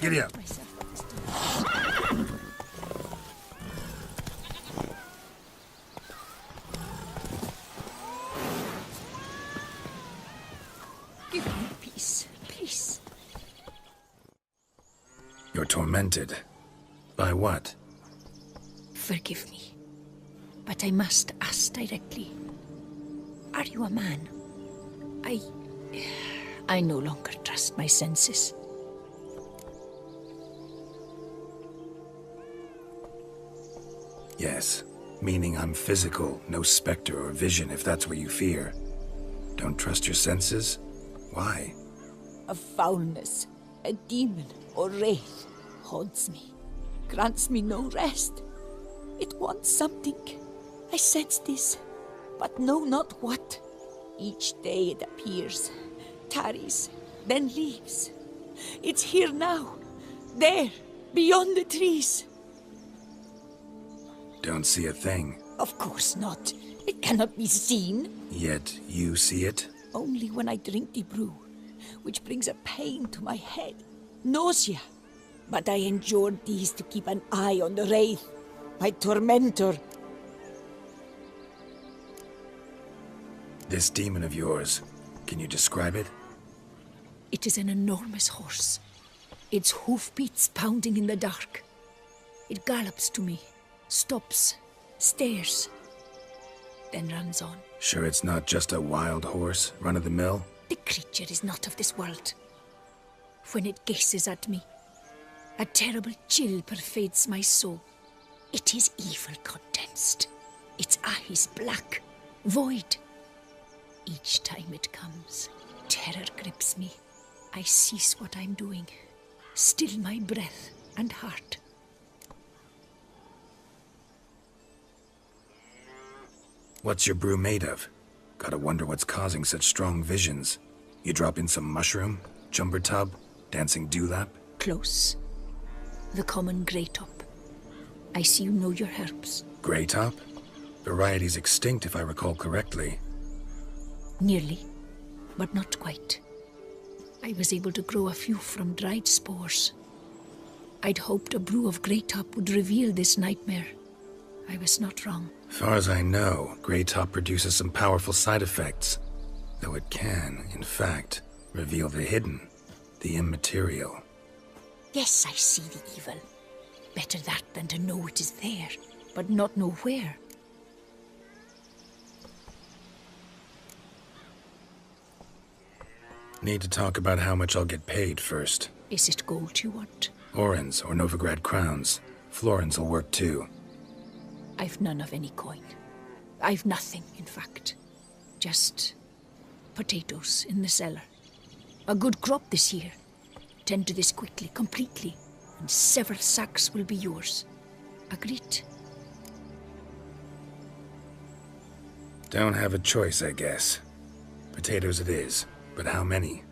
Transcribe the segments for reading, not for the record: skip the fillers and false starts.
Giddy up. Give me peace, please. You're tormented. By what? Forgive me, but I must ask directly. Are you a man? I no longer trust my senses. Yes, meaning I'm physical, no specter or vision if that's what you fear. Don't trust your senses? Why? A foulness, a demon or wraith haunts me, grants me no rest. It wants something. I sense this, but know not what. Each day it appears, tarries, then leaves. It's here now, there, beyond the trees. Don't see a thing. Of course not. It cannot be seen. Yet you see it? Only when I drink the brew, which brings a pain to my head, nausea. But I endured these to keep an eye on the wraith, my tormentor. This demon of yours, can you describe it? It is an enormous horse, its hoofbeats pounding in the dark. It gallops to me, stops, stares, then runs on. Sure it's not just a wild horse, run-of-the-mill? The creature is not of this world. When it gazes at me, a terrible chill pervades my soul. It is evil condensed, its eyes black, void. Each time it comes, terror grips me. I cease what I'm doing, still my breath and heart. What's your brew made of? Gotta wonder what's causing such strong visions. You drop in some mushroom, jumper tub, dancing dewlap? Close. The common grey top. I see you know your herbs. Grey top? Variety's extinct if I recall correctly. Nearly, but not quite. I was able to grow a few from dried spores. I'd hoped a brew of grey top would reveal this nightmare. I was not wrong. Far as I know, grey top produces some powerful side effects. Though it can, in fact, reveal the hidden, the immaterial. Yes, I see the evil. Better that than to know it is there, but not know where. Need to talk about how much I'll get paid first. Is it gold you want? Orens or Novigrad crowns. Florins will work too. I've none of any coin. I've nothing, in fact. Just potatoes in the cellar. A good crop this year. Tend to this quickly, completely, and several sacks will be yours. Agreed? Don't have a choice, I guess. Potatoes it is, but how many?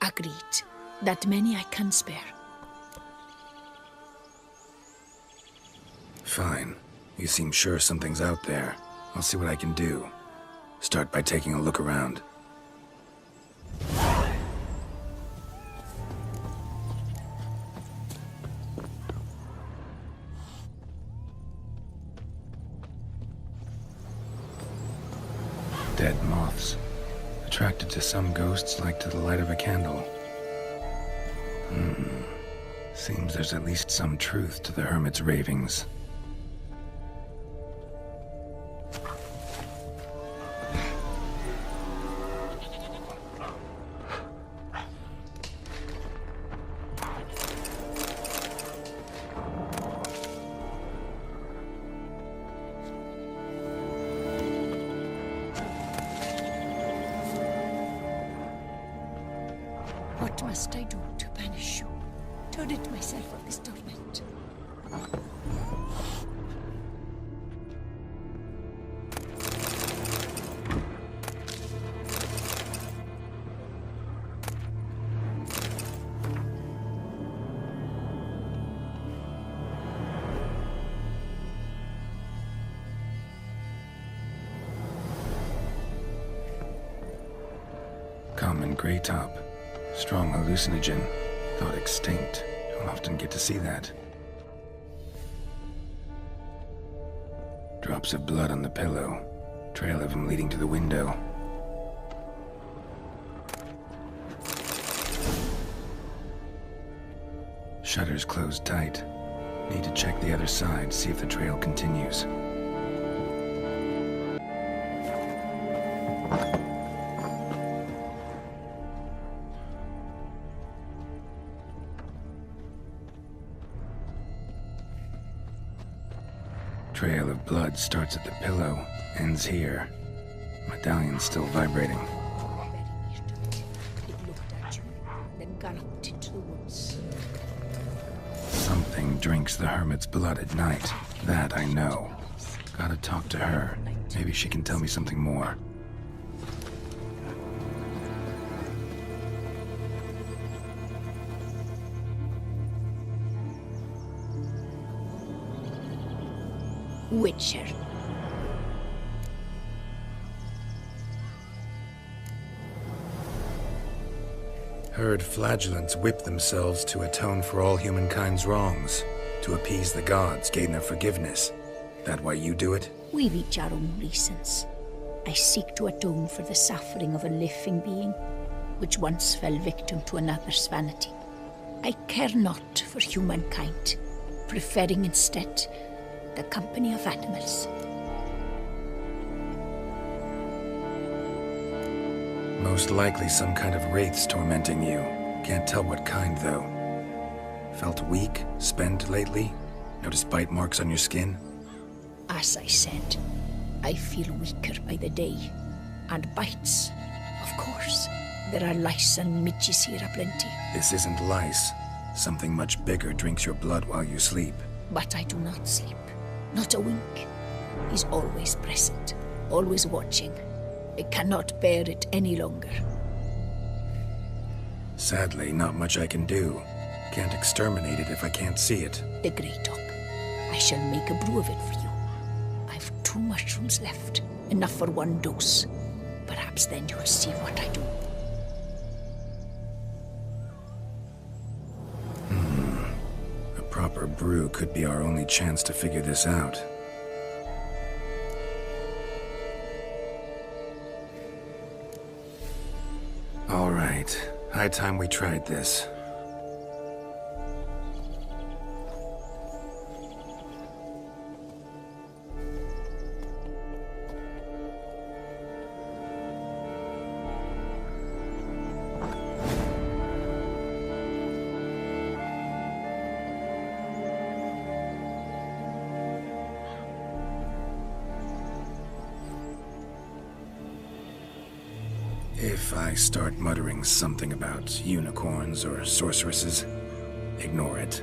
Agreed. That many I can spare. Fine. You seem sure something's out there. I'll see what I can do. Start by taking a look around. Dead moths. Attracted to some ghosts like to the light of a candle. Seems there's at least some truth to the hermit's ravings. What must I do to banish you? To rid myself of this torment? Common gray top. Strong hallucinogen. Thought extinct. Don't often get to see that. Drops of blood on the pillow. Trail of him leading to the window. Shutters closed tight. Need to check the other side, see if the trail continues. Trail of blood starts at the pillow, ends here. Medallion's still vibrating. It looked at you, then galloped into the woods. Something drinks the hermit's blood at night. That I know. Gotta talk to her. Maybe she can tell me something more. Witcher. Heard flagellants whip themselves to atone for all humankind's wrongs, to appease the gods, gain their forgiveness. That why you do it? We've each our own reasons. I seek to atone for the suffering of a living being, which once fell victim to another's vanity. I care not for humankind, preferring instead the company of animals. Most likely some kind of wraiths tormenting you. Can't tell what kind, though. Felt weak, spent lately? Noticed bite marks on your skin? As I said, I feel weaker by the day. And bites, of course. There are lice and midges here aplenty. This isn't lice. Something much bigger drinks your blood while you sleep. But I do not sleep. Not a wink. He's always present, always watching. I cannot bear it any longer. Sadly, not much I can do. Can't exterminate it if I can't see it. The Grey Dog. I shall make a brew of it for you. I've 2 mushrooms left, enough for 1 dose. Perhaps then you'll see what I do. A proper brew could be our only chance to figure this out. All right. High time we tried this. If I start muttering something about unicorns or sorceresses, ignore it.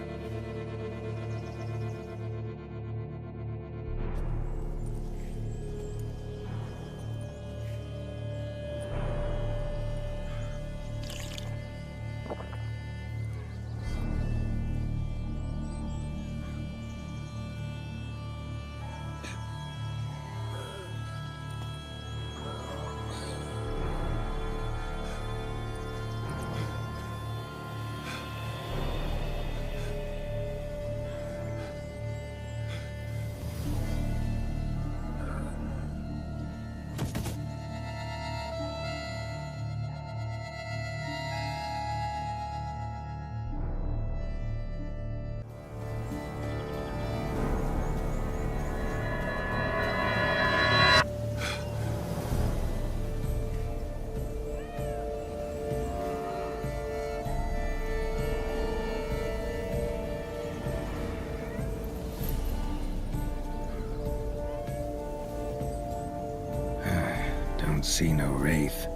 See no wraith.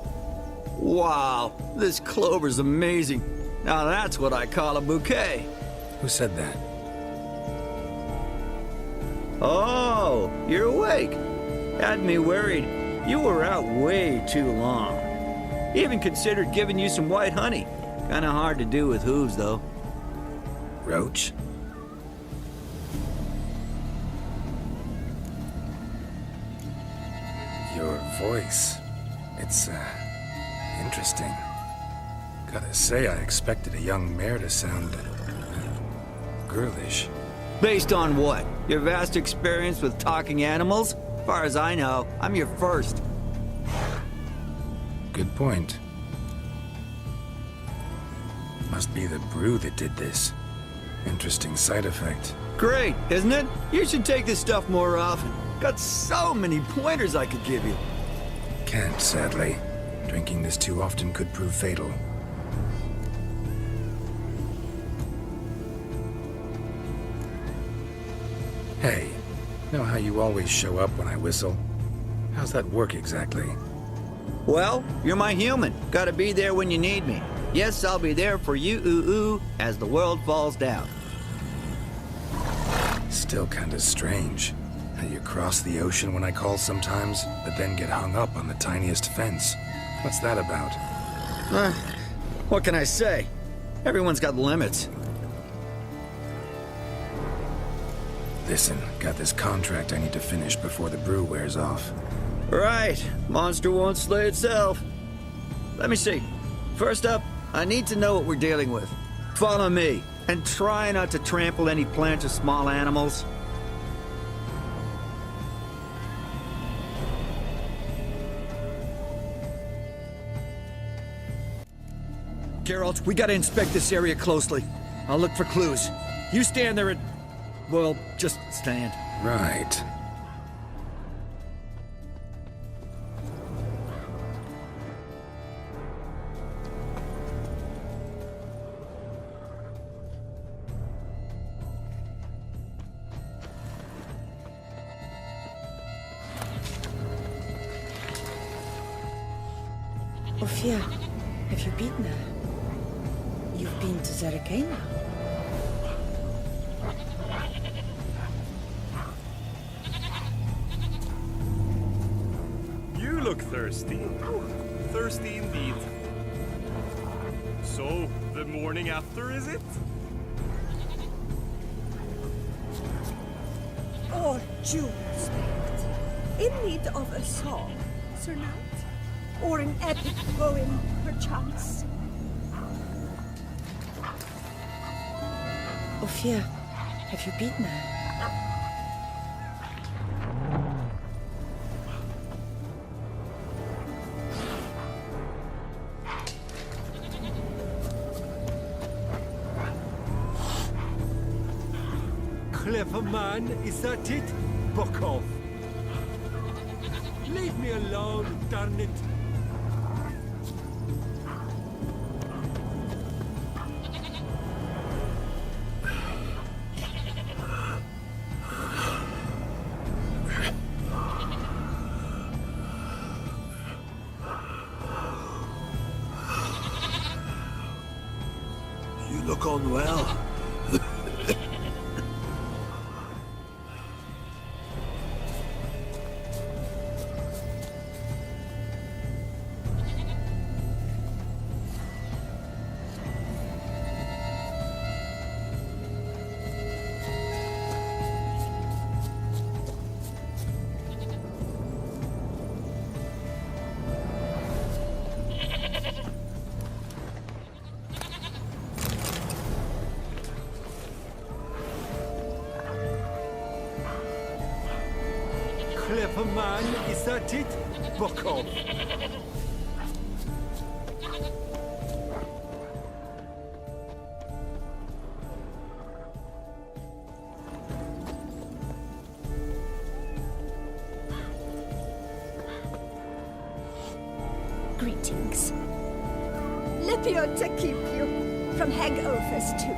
Wow, this clover's amazing. Now that's what I call a bouquet. Who said that? Oh, you're awake. Had me worried. You were out way too long. Even considered giving you some white honey. Kinda hard to do with hooves, though. Roach? Your voice. It's, Interesting. Gotta say, I expected a young mare to sound girlish. Based on what? Your vast experience with talking animals? As far as I know, I'm your first. Good point. Must be the brew that did this. Interesting side effect. Great, isn't it? You should take this stuff more often. Got so many pointers I could give you. Can't, sadly. Drinking this too often could prove fatal. Hey, know how you always show up when I whistle? How's that work exactly? Well, you're my human. Gotta be there when you need me. Yes, I'll be there for you, ooh, as the world falls down. Still kinda strange. How you cross the ocean when I call sometimes, but then get hung up on the tiniest fence. What's that about? What can I say? Everyone's got limits. Listen, got this contract I need to finish before the brew wears off. Right. Monster won't slay itself. Let me see. First up, I need to know what we're dealing with. Follow me, and try not to trample any plants or small animals. Geralt, we gotta inspect this area closely. I'll look for clues. You stand there and... well, just stand. Right. Ophia, have you been there? You've been to Zarakaina? You look thirsty. Thirsty indeed. So, the morning after, is it? Or June spect, in need of a song, Sir Knight? Or an epic poem, perchance? Ophia, have you been there? Clever man, is that it? Buck off. Leave me alone, darn it. You look unwell. Clever man, is that it? Buck off. Greetings. Lipio to keep you from hangovers too.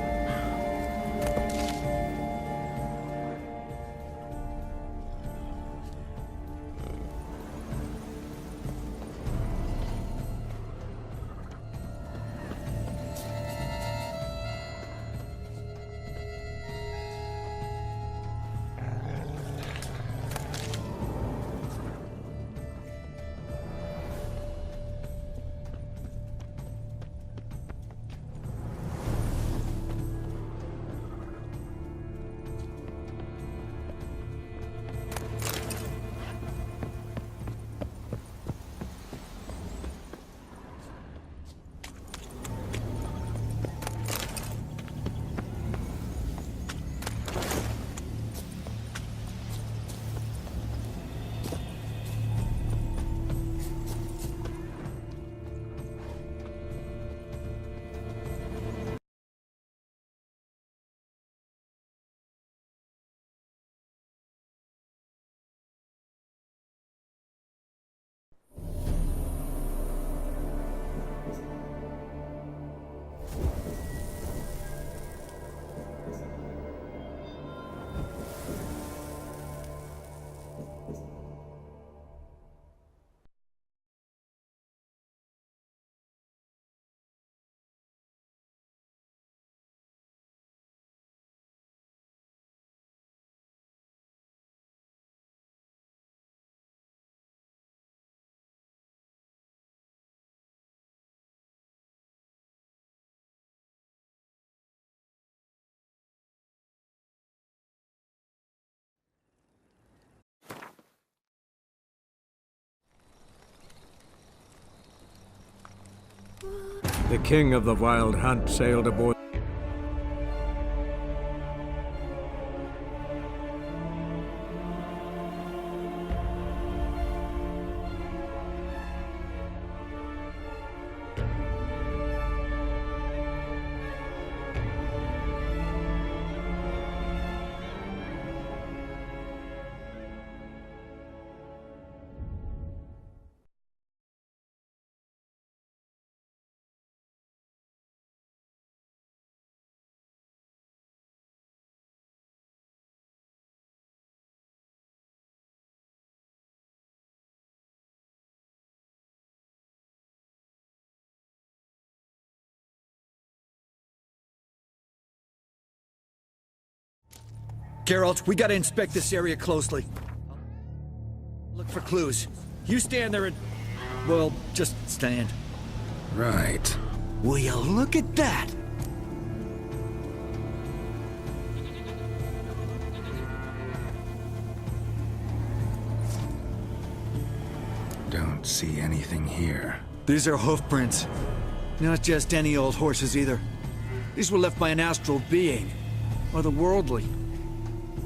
The king of the Wild Hunt sailed aboard. Geralt, we gotta inspect this area closely. Look for clues. You stand there and... well, just stand. Right. Will you look at that? Don't see anything here. These are hoof prints. Not just any old horses either. These were left by an astral being. Otherworldly.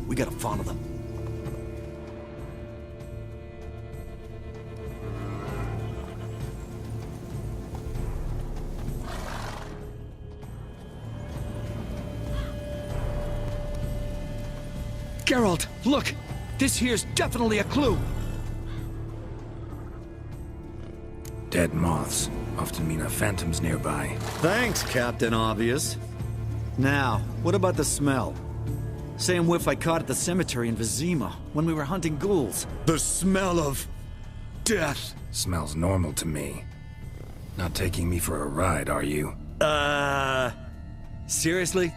We gotta follow them. Geralt, look! This here's definitely a clue! Dead moths often mean a phantom's nearby. Thanks, Captain Obvious. Now, what about the smell? Same whiff I caught at the cemetery in Vizima when we were hunting ghouls. The smell of... death. Smells normal to me. Not taking me for a ride, are you? Seriously?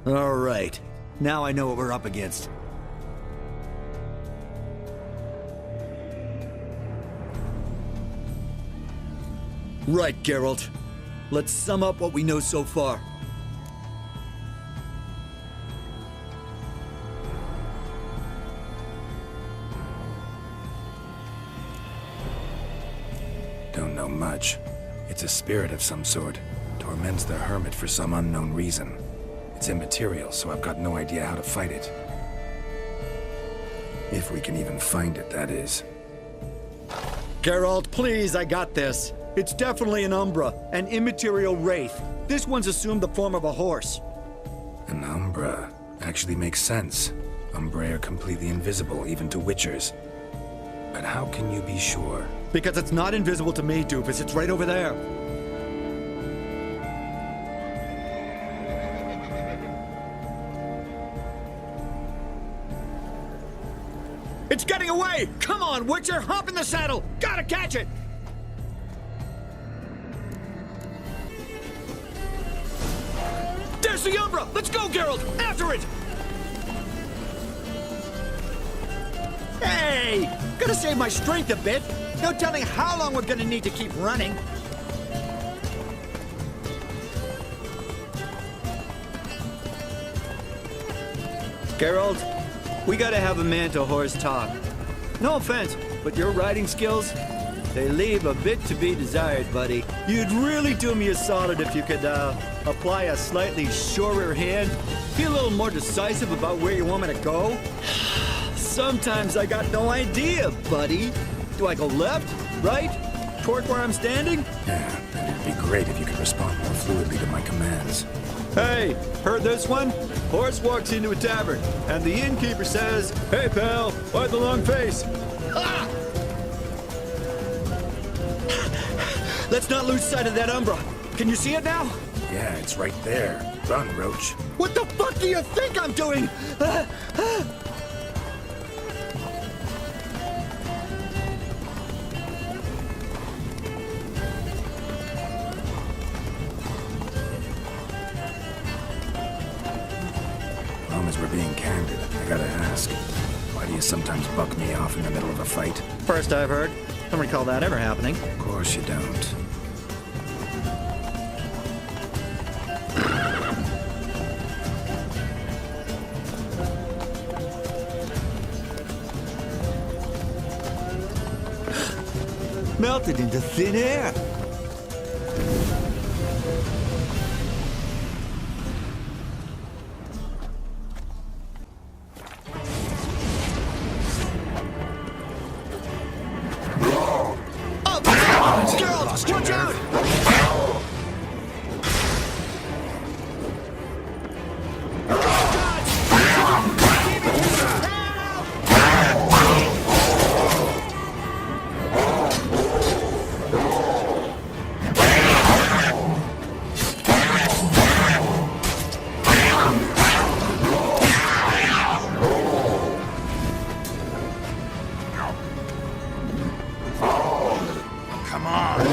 All right. Now I know what we're up against. Right, Geralt. Let's sum up what we know so far. Don't know much. It's a spirit of some sort. Torments the hermit for some unknown reason. It's immaterial, so I've got no idea how to fight it. If we can even find it, that is. Geralt, please, I got this. It's definitely an Umbra, an immaterial wraith. This one's assumed the form of a horse. An Umbra actually makes sense. Umbrae are completely invisible, even to Witchers. But how can you be sure? Because it's not invisible to me, Doofus. It's right over there. It's getting away! Come on, Witcher! Hop in the saddle! Gotta catch it! There's the Umbra! Let's go, Geralt! After it! Hey! Gotta save my strength a bit. No telling how long we're gonna need to keep running. Geralt, we gotta have a man-to-horse talk. No offense, but your riding skills, they leave a bit to be desired, buddy. You'd really do me a solid if you could, apply a slightly surer hand. Be a little more decisive about where you want me to go. Sometimes I got no idea, buddy. Do I go left, right, toward where I'm standing? Yeah, and it'd be great if you could respond more fluidly to my commands. Hey, heard this one? Horse walks into a tavern, and the innkeeper says, "Hey, pal, why the long face?" Ah! Let's not lose sight of that Umbra. Can you see it now? Yeah, it's right there. Run, Roach. What the fuck do you think I'm doing? Long as we're being candid, I gotta ask. Why do you sometimes buck me off in the middle of a fight? First I've heard. Don't recall that ever happening. Of course you don't. Melted into thin air. Girls, watch out! Come on!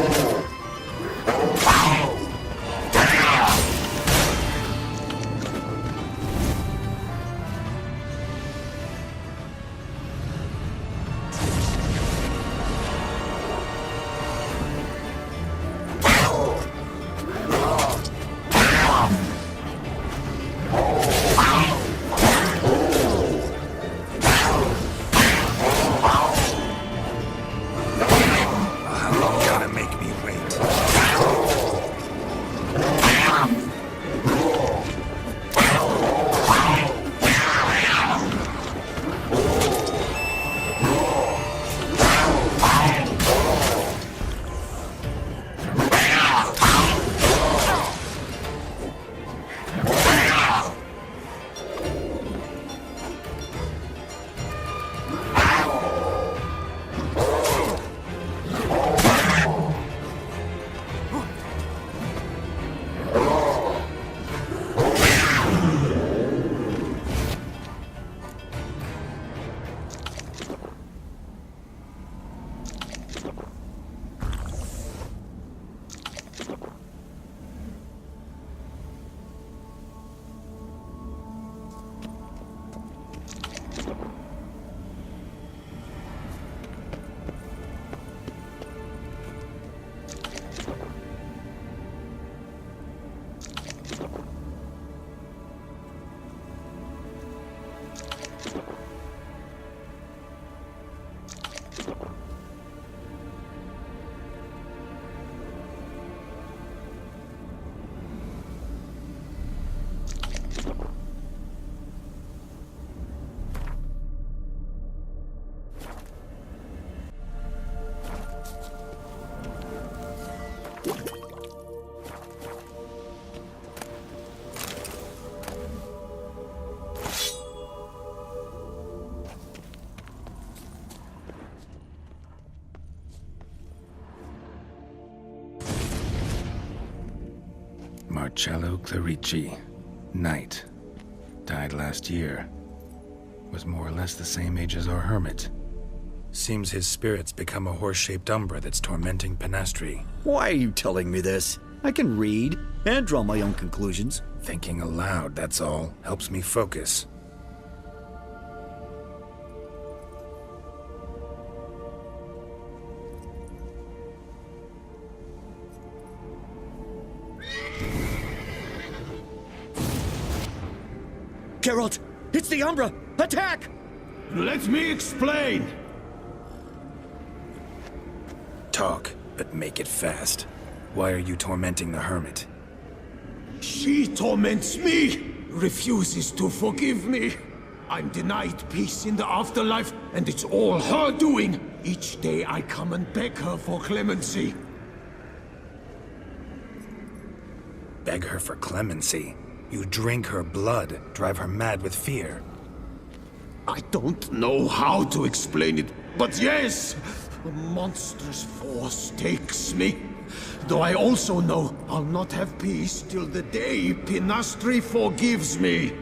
Marcello Clerici, Knight. Died last year. Was more or less the same age as our hermit. Seems his spirit's become a horse-shaped umbra that's tormenting Penastri. Why are you telling me this? I can read and draw my own conclusions. Thinking aloud, that's all. Helps me focus. Geralt, it's the Umbra! Attack! Let me explain! Talk, but make it fast. Why are you tormenting the hermit? She torments me, refuses to forgive me. I'm denied peace in the afterlife, and it's all her doing. Each day I come and beg her for clemency. Beg her for clemency? You drink her blood, drive her mad with fear. I don't know how to explain it, but yes, a monstrous force takes me. Though I also know I'll not have peace till the day Penastri forgives me.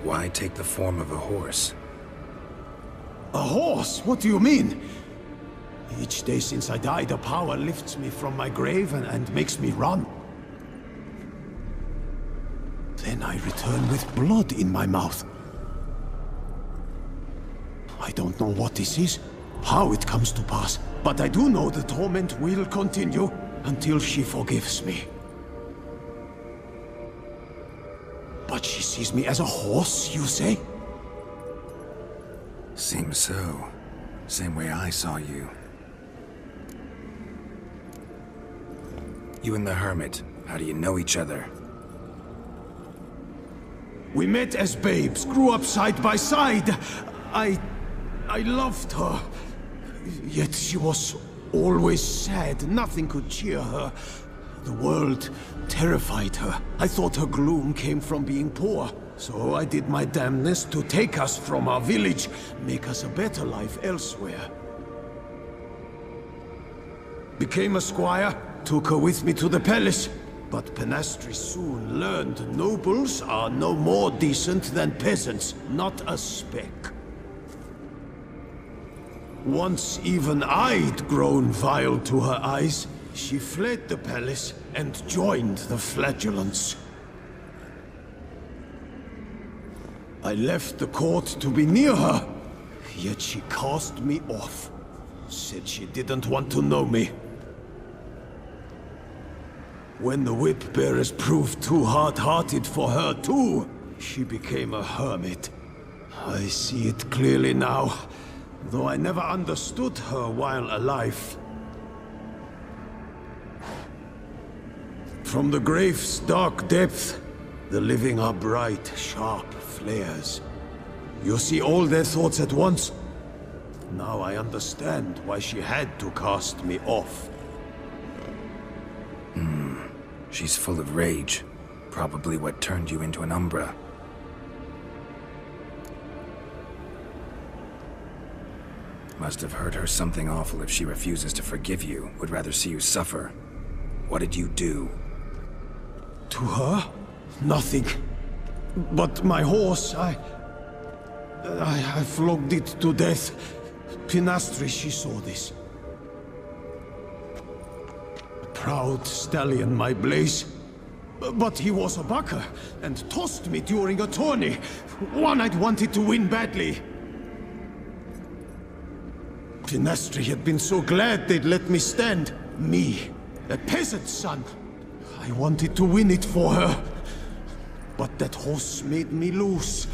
Why take the form of a horse? A horse? What do you mean? Each day since I died, a power lifts me from my grave and makes me run. Then I return with blood in my mouth. I don't know what this is, how it comes to pass, but I do know the torment will continue until she forgives me. But she sees me as a horse, you say? Seems so. Same way I saw you. You and the Hermit, how do you know each other? We met as babes, grew up side by side. I loved her. Yet she was always sad. Nothing could cheer her. The world terrified her. I thought her gloom came from being poor. So I did my damnedest to take us from our village, make us a better life elsewhere. Became a squire, took her with me to the palace. But Penastri soon learned nobles are no more decent than peasants, not a speck. Once even I'd grown vile to her eyes, she fled the palace and joined the flagellants. I left the court to be near her, yet she cast me off. Said she didn't want to know me. When the whip-bearers proved too hard-hearted for her too, she became a hermit. I see it clearly now, though I never understood her while alive. From the grave's dark depth, the living are bright, sharp flares. You see all their thoughts at once. Now I understand why she had to cast me off. She's full of rage. Probably what turned you into an Umbra. Must have hurt her something awful if she refuses to forgive you, would rather see you suffer. What did you do? To her? Nothing. But my horse, I flogged it to death. Penastri, she saw this. Proud stallion, my Blaze. But he was a bucker, and tossed me during a tourney. One I'd wanted to win badly. Penastri had been so glad they'd let me stand. Me, a peasant's son. I wanted to win it for her. But that horse made me lose.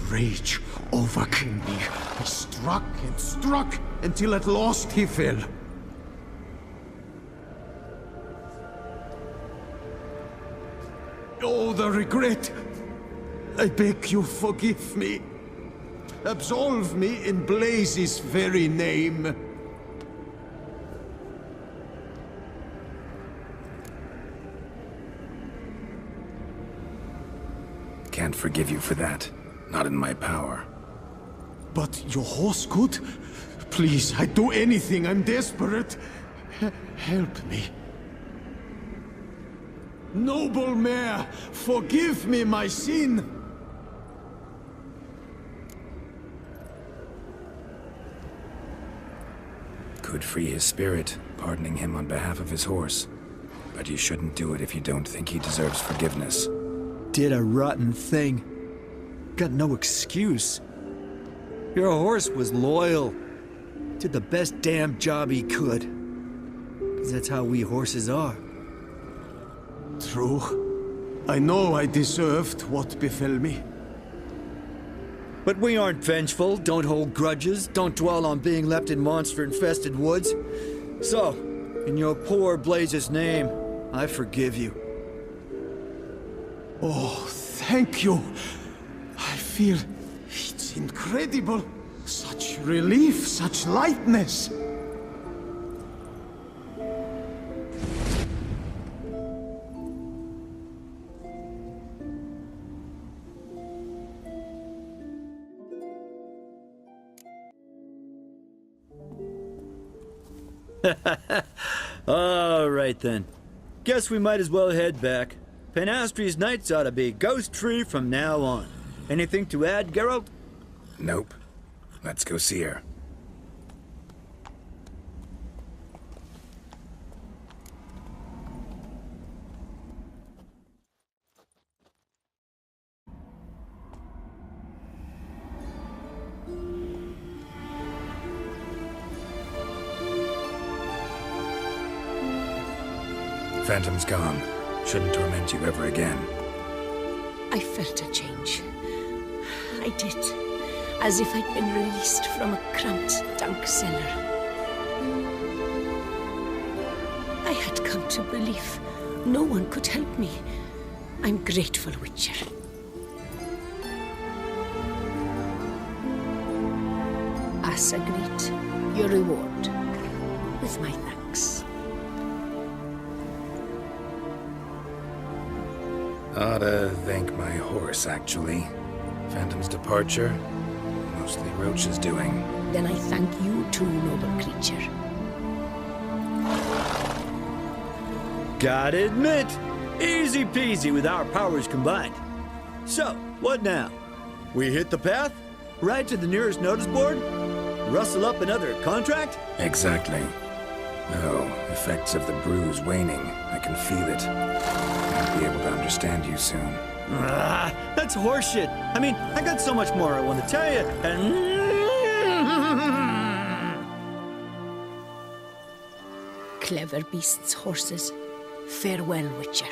Rage overcame me. I struck and struck, until at last he fell. Oh, the regret! I beg you, forgive me. Absolve me in Blaze's very name. Can't forgive you for that. Not in my power. But your horse could? Please, I'd do anything. I'm desperate. Help me. Noble mare, forgive me my sin! Could free his spirit, pardoning him on behalf of his horse. But you shouldn't do it if you don't think he deserves forgiveness. Did a rotten thing. Got no excuse. Your horse was loyal. Did the best damn job he could. 'Cause that's how we horses are. True. I know I deserved what befell me. But we aren't vengeful, don't hold grudges, don't dwell on being left in monster-infested woods. So, in your poor Blaze's name, I forgive you. Oh, thank you. I feel it's incredible. Such relief, such lightness. All right then. Guess we might as well head back. Penastri's nights ought to be ghost-free from now on. Anything to add, Geralt? Nope. Let's go see her. Phantom's gone. Shouldn't torment you ever again. I felt a change. I did. As if I'd been released from a cramped, dank cellar. I had come to believe no one could help me. I'm grateful, Witcher. As agreed, your reward, with my thanks. Ought to thank my horse, actually. Phantom's departure, mostly Roach's doing. Then I thank you too, noble creature. Gotta admit, easy peasy with our powers combined. So, what now? We hit the path? Right to the nearest notice board? Rustle up another contract? Exactly. Oh, effects of the bruise waning. I can feel it. I'll be able to understand you soon. That's horseshit. I mean, I got so much more I want to tell you, and... Clever beasts, horses. Farewell, Witcher.